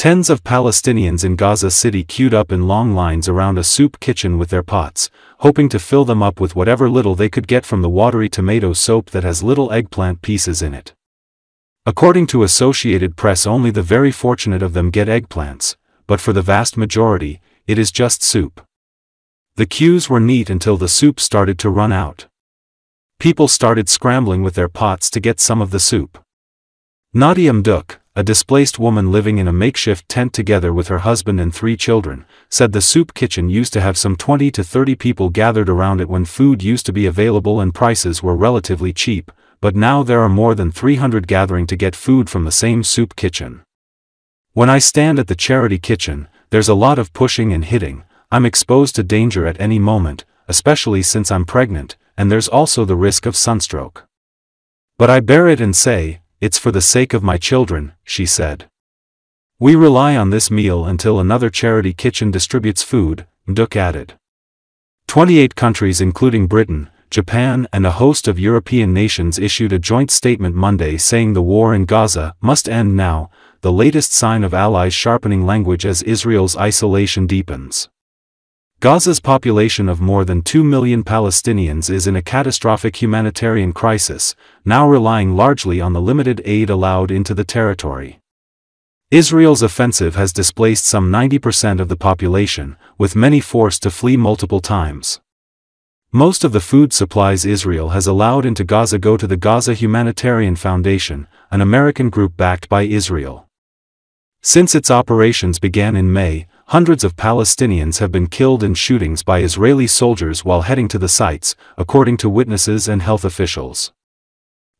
Tens of Palestinians in Gaza City queued up in long lines around a soup kitchen with their pots, hoping to fill them up with whatever little they could get from the watery tomato soup that has little eggplant pieces in it. According to Associated Press, only the very fortunate of them get eggplants, but for the vast majority, it is just soup. The queues were neat until the soup started to run out. People started scrambling with their pots to get some of the soup. Nytimes, a displaced woman living in a makeshift tent together with her husband and 3 children, said the soup kitchen used to have some 20 to 30 people gathered around it when food used to be available and prices were relatively cheap, but now there are more than 300 gathering to get food from the same soup kitchen. When I stand at the charity kitchen, there's a lot of pushing and hitting. I'm exposed to danger at any moment, especially since I'm pregnant, and there's also the risk of sunstroke. But I bear it and say, it's for the sake of my children, she said. We rely on this meal until another charity kitchen distributes food, Mduk added. 28 countries including Britain, Japan and a host of European nations issued a joint statement Monday saying the war in Gaza must end now, the latest sign of allies sharpening language as Israel's isolation deepens. Gaza's population of more than 2 million Palestinians is in a catastrophic humanitarian crisis, now relying largely on the limited aid allowed into the territory. Israel's offensive has displaced some 90% of the population, with many forced to flee multiple times. Most of the food supplies Israel has allowed into Gaza go to the Gaza Humanitarian Foundation, an American group backed by Israel. Since its operations began in May, hundreds of Palestinians have been killed in shootings by Israeli soldiers while heading to the sites, according to witnesses and health officials.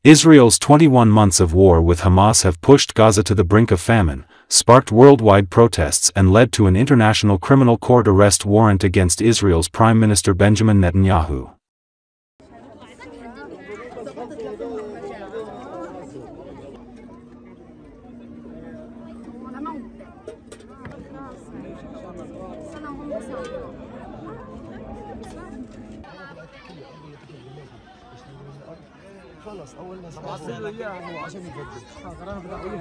Israel's 21 months of war with Hamas have pushed Gaza to the brink of famine, sparked worldwide protests and led to an international criminal court arrest warrant against Israel's Prime Minister Benjamin Netanyahu. خلاص اول ما صار اياه عشان يجدد قررنا بنعمل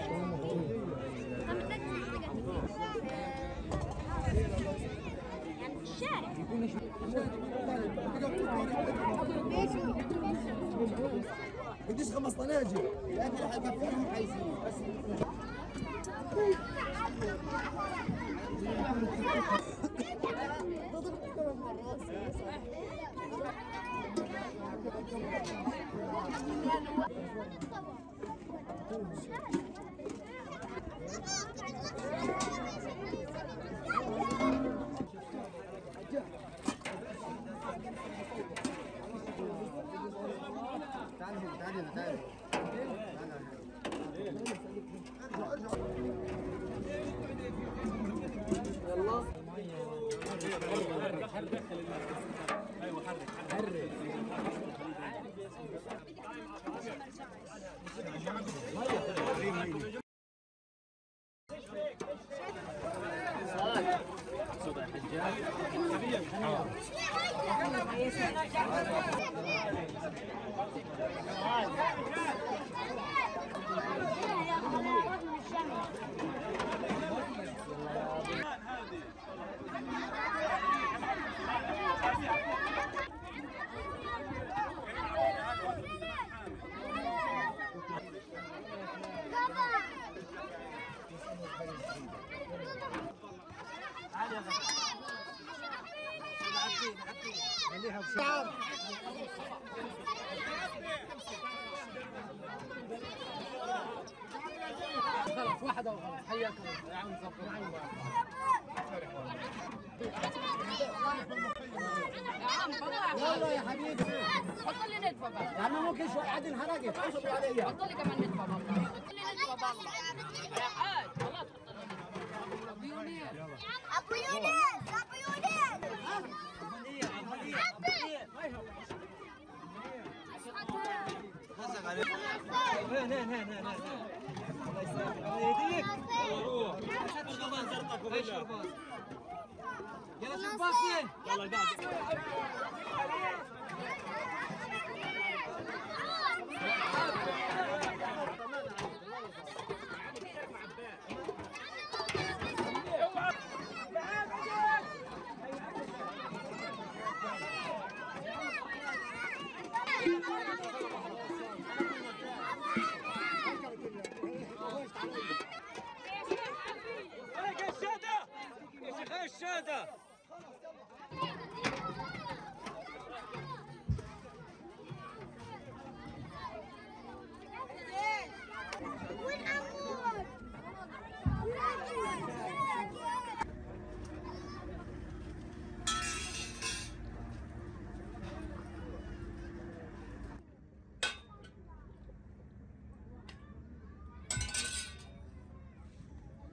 بديش 5 طناجر لكن حيكفيهم عايزين بس خلاص واحد او حياكم يا عم زبط يلا يا حبيبي حط لي ندفه بقى يا عم ممكن شوي عاد انحرقت اصبر عليا حط لي كمان ندفه بقى حط لي ندفه بقى يا حاج خلاص ابو يونس ابو يونس ابو يونس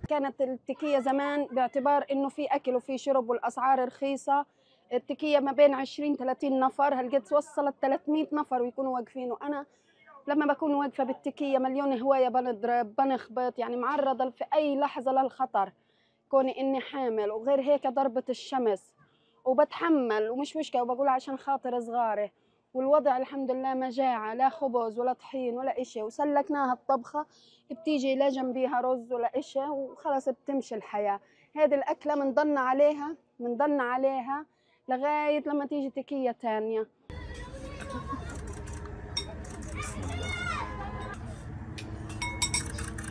كانت التكية زمان باعتبار انه في اكل وفي شرب والاسعار رخيصة، التكية ما بين 20-30 نفر، هالقد وصلت 300 نفر ويكونوا واقفين. وانا لما بكون واقفة بالتكية مليون هواية، بنضرب بنخبط، يعني معرضة في اي لحظة للخطر كوني اني حامل. وغير هيك ضربة الشمس وبتحمل ومش مشكلة، وبقول عشان خاطر صغاري. والوضع الحمد لله مجاعة، لا خبز ولا طحين ولا إشي، وسلكناها الطبخة بتيجي لا جنبيها رز ولا إشي، وخلص بتمشي الحياة. هذه الأكلة منضلنا عليها لغاية لما تيجي تكية تانية.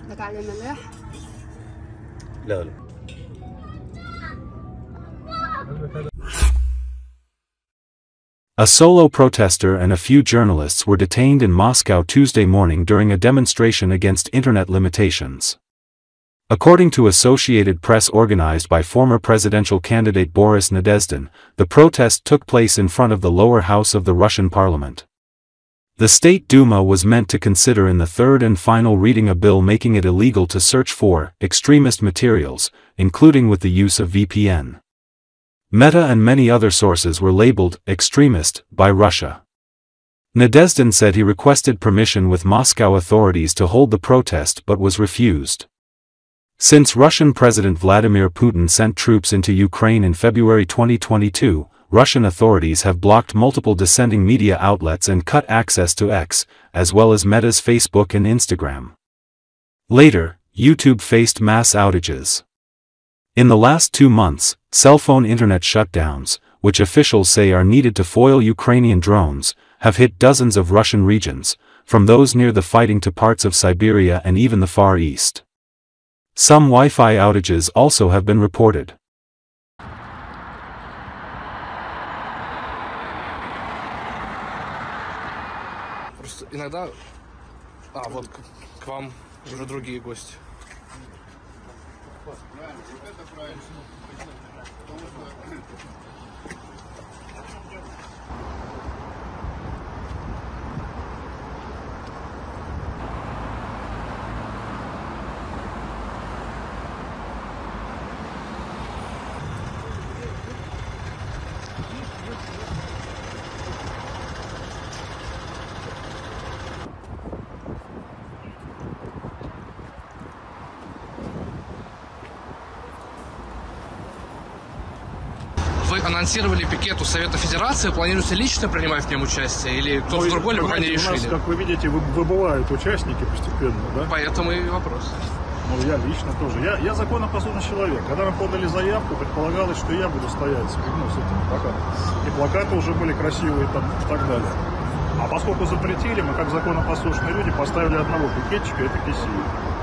بدك عليه ملح؟ لا. A solo protester and a few journalists were detained in Moscow Tuesday morning during a demonstration against internet limitations. According to Associated Press organized by former presidential candidate Boris Nadezhdin, the protest took place in front of the lower house of the Russian parliament. The State Duma was meant to consider in the third and final reading a bill making it illegal to search for extremist materials, including with the use of VPN. Meta and many other sources were labeled extremist by Russia. Nadezhdin said he requested permission with Moscow authorities to hold the protest but was refused. Since Russian President Vladimir Putin sent troops into Ukraine in February 2022, Russian authorities have blocked multiple dissenting media outlets and cut access to X, as well as Meta's Facebook and Instagram. Later, YouTube faced mass outages. In the last 2 months, cell phone internet shutdowns, which officials say are needed to foil Ukrainian drones, have hit dozens of Russian regions, from those near the fighting to parts of Siberia and even the Far East. Some Wi-Fi outages also have been reported. Просто иногда... вот к вам уже другие гости. Вы анонсировали пикет у Совета Федерации, планируете лично принимать в нем участие или кто-то другой, либо не решили? У нас, как вы видите, выбывают участники постепенно, да? Поэтому и вопрос. Ну, я лично тоже. Я законопослушный человек. Когда мы подали заявку, предполагалось, что я буду стоять с этими плакатами. И плакаты уже были красивые там, и так далее. А поскольку запретили, мы как законопослушные люди поставили одного пикетчика, это Кисеева.